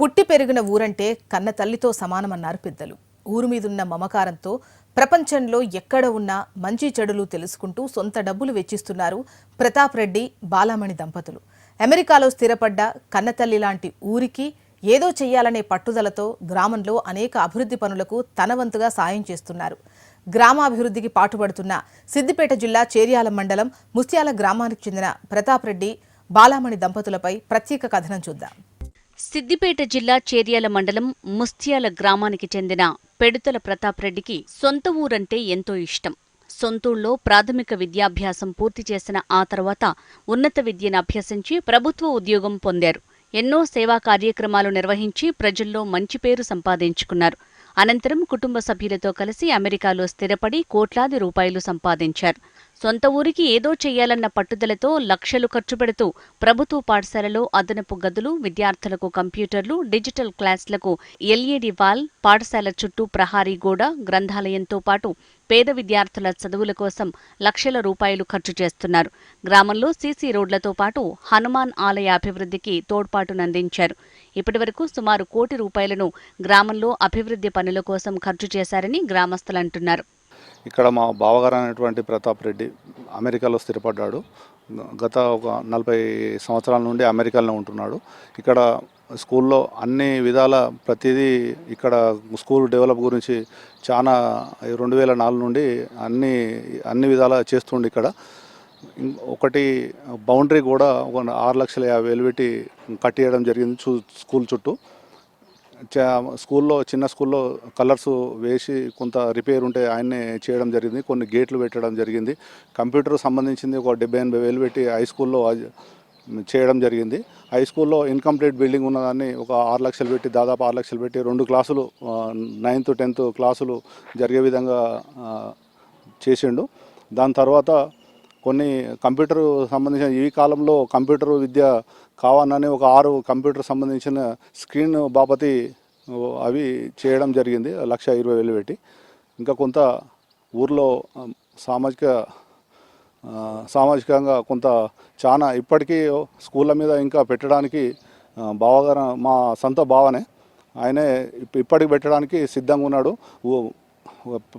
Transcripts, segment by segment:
పుట్టి పెరిగిన ఊరంటే కన్న తల్లితో సమానమన్నారు పెద్దలు. ఊరు మీదున్న మమకారంతో ప్రపంచంలో ఎక్కడ ఉన్నా మంచి చెడులు తెలుసుకుంటూ సొంత డబ్బులు వెచ్చిస్తున్నారు ప్రతాప్ రెడ్డి, బాలామణి దంపతులు. అమెరికాలో స్థిరపడ్డ కన్నతల్లి లాంటి ఊరికి ఏదో చెయ్యాలనే పట్టుదలతో గ్రామంలో అనేక అభివృద్ధి పనులకు తన వంతుగా సాయం చేస్తున్నారు. గ్రామాభివృద్ధికి పాటుపడుతున్న సిద్దిపేట జిల్లా చేర్యాల మండలం ముస్త్యాల గ్రామానికి చెందిన ప్రతాప్ రెడ్డి, బాలామణి దంపతులపై ప్రత్యేక కథనం చూద్దాం. సిద్దిపేట జిల్లా చేర్యాల మండలం ముస్త్యాల గ్రామానికి చెందిన పెడుతల ప్రతాప్ రెడ్డికి సొంత ఊరంటే ఎంతో ఇష్టం. సొంతూళ్లో ప్రాథమిక విద్యాభ్యాసం పూర్తి చేసిన ఆ తర్వాత ఉన్నత విద్యను అభ్యసించి ప్రభుత్వ ఉద్యోగం పొందారు. ఎన్నో సేవా కార్యక్రమాలు నిర్వహించి ప్రజల్లో మంచి పేరు సంపాదించుకున్నారు. అనంతరం కుటుంబ సభ్యులతో కలిసి అమెరికాలో స్థిరపడి కోట్లాది రూపాయలు సంపాదించారు. సొంత ఊరికి ఏదో చెయ్యాలన్న పట్టుదలతో లక్షలు ఖర్చు పెడుతూ ప్రభుత్వ పాఠశాలలో అదనపు గదులు, విద్యార్థులకు కంప్యూటర్లు, డిజిటల్ క్లాసులకు ఎల్ఈడి వాల్, పాఠశాల చుట్టూ ప్రహారీ గోడ, గ్రంథాలయంతో పాటు పేద విద్యార్థుల చదువుల కోసం లక్షల రూపాయలు ఖర్చు చేస్తున్నారు. గ్రామంలో సీసీ రోడ్లతో పాటు హనుమాన్ ఆలయ అభివృద్ధికి తోడ్పాటునందించారు. ఇప్పటివరకు సుమారు 1 కోటి రూపాయలను గ్రామంలో అభివృద్ధి పనుల కోసం ఖర్చు చేశారని గ్రామస్తులంటున్నారు. ఇక్కడ మా బావగారు అనేటువంటి ప్రతాప్ రెడ్డి అమెరికాలో స్థిరపడ్డాడు. గత ఒక 40 సంవత్సరాల నుండి అమెరికాలో ఉంటున్నాడు. ఇక్కడ స్కూల్లో అన్ని విధాల ప్రతిదీ ఇక్కడ స్కూల్ డెవలప్ గురించి చాలా 2004 నుండి అన్ని విధాలా చేస్తుండే. ఇక్కడ ఒకటి బౌండరీ కూడా ఒక 6,50,000 పెట్టి కట్టియడం జరిగింది స్కూల్ చుట్టూ. చిన్న స్కూల్లో కలర్స్ వేసి కొంత రిపేర్ ఉంటే ఆయన్నే చేయడం జరిగింది. కొన్ని గేట్లు పెట్టడం జరిగింది. కంప్యూటర్ సంబంధించింది ఒక 70,000-80,000 పెట్టి హై స్కూల్లో చేయడం జరిగింది. హై స్కూల్లో ఇన్కంప్లీట్ బిల్డింగ్ ఉన్నదాన్ని ఒక 6 లక్షలు పెట్టి, దాదాపు 6 లక్షలు పెట్టి 2 క్లాసులు 9th 10th క్లాసులు జరిగే విధంగా చేసిండు. దాని తర్వాత కొన్ని కంప్యూటర్ సంబంధించిన ఈ కాలంలో కంప్యూటర్ విద్య కావాలని ఒక 6 కంప్యూటర్ సంబంధించిన స్క్రీన్ బాపతి అవి చేయడం జరిగింది 1,20,000 పెట్టి. ఇంకా కొంత ఊర్లో సామాజికంగా కొంత చాలా ఇప్పటికీ స్కూళ్ళ మీద ఇంకా పెట్టడానికి బావగారు మా సొంత బావనే, ఆయనే ఇప్పటికి పెట్టడానికి సిద్ధంగా ఉన్నాడు.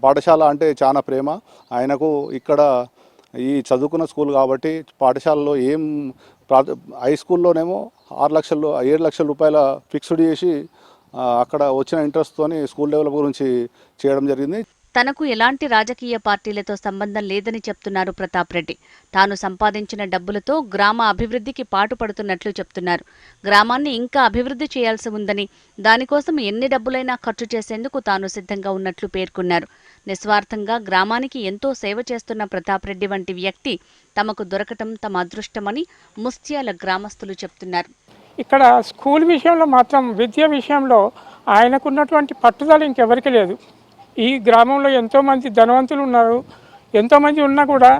పాఠశాల అంటే చాలా ప్రేమ ఆయనకు. ఇక్కడ ఈ చదువుకున్న స్కూల్ కాబట్టి పాఠశాలలో హై స్కూల్లోనేమో 6 లక్షలు 7 లక్షల రూపాయల ఫిక్స్డ్ చేసి అక్కడ వచ్చిన ఇంట్రెస్ట్తోని స్కూల్ డెవలప్ గురించి చేయడం జరిగింది. తనకు ఎలాంటి రాజకీయ పార్టీలతో సంబంధం లేదని చెప్తున్నారు ప్రతాప్ రెడ్డి. తాను సంపాదించిన డబ్బులతో గ్రామ అభివృద్ధికి పాటుపడుతున్నట్లు చెప్తున్నారు. గ్రామాన్ని ఇంకా అభివృద్ధి చేయాల్సి ఉందని, దానికోసం ఎన్ని డబ్బులైనా ఖర్చు చేసేందుకు తాను సిద్ధంగా ఉన్నట్లు పేర్కొన్నారు. నిస్వార్థంగా గ్రామానికి ఎంతో సేవ చేస్తున్న ప్రతాప్ రెడ్డి వంటి వ్యక్తి తమకు దొరకటం తమ అదృష్టమని ముస్త్యాల గ్రామస్తులు చెప్తున్నారు. ఇక్కడ స్కూల్ విషయంలో మాత్రం, విద్య విషయంలో ఆయనకున్నటువంటి పట్టుదల ఇంకెవరికి లేదు. ఈ గ్రామంలో ఎంతోమంది ధనవంతులు ఉన్నారు. ఎంతోమంది ఉన్నా కూడా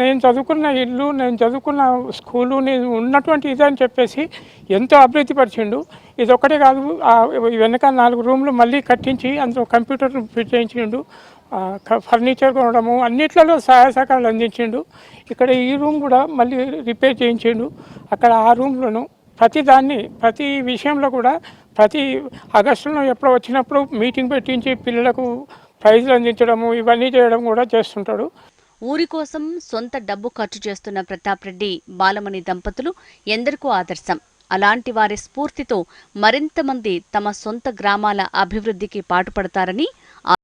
నేను చదువుకున్న ఇల్లు, నేను చదువుకున్న స్కూలు, నేను ఉన్నటువంటి ఇదని చెప్పేసి ఎంతో అభివృద్ధి పరిచిండు. ఇదొక్కటే కాదు, వెనక 4 రూమ్లు మళ్ళీ కట్టించి అందులో కంప్యూటర్ ఫిట్ చేయించిండు. ఫర్నిచర్ కొనడము, అన్నిట్లలో సహాయ సహకారాలు అందించిండు. ఇక్కడ ఈ రూమ్ కూడా మళ్ళీ రిపేర్ చేయించిండు. అక్కడ ఆ రూమ్లను ప్రతి విషయంలో కూడా ప్రతి ఆగస్టులో ఎప్పుడో వచ్చినప్పుడు మీటింగ్ పెట్టించి పిల్లలకు ప్రైజులు అందించడము, ఇవన్నీ చేయడం కూడా చేస్తుంటాడు. ఊరి కోసం సొంత డబ్బు ఖర్చు చేస్తున్న ప్రతాప్ రెడ్డి, బాలమణి దంపతులు ఎందరికో ఆదర్శం. అలాంటి వారి స్ఫూర్తితో మరింత మంది తమ సొంత గ్రామాల అభివృద్ధికి పాటుపడతారని